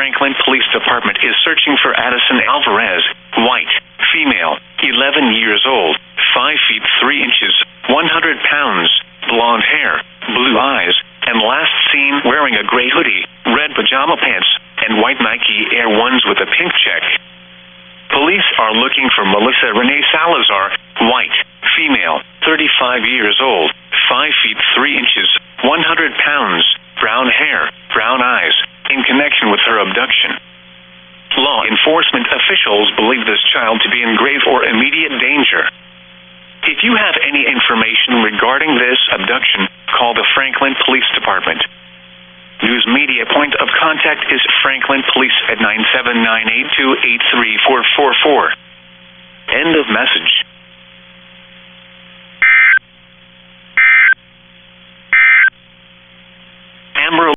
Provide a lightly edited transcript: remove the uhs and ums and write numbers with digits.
Franklin Police Department is searching for Addison Alvarez, white, female, 11 years old, 5 feet 3 inches, 100 pounds, blonde hair, blue eyes, and last seen wearing a gray hoodie, red pajama pants, and white Nike Air Ones with a pink check. Police are looking for Melissa Renee Salazar, white, female, 35 years old, 5 feet 3 inches, 100 pounds, brown hair, brown eyes, in connection with her abduction. Law enforcement officials believe this child to be in grave or immediate danger. If you have any information regarding this abduction, call the Franklin Police Department. News media point of contact is Franklin Police at 97982-83444. End of message.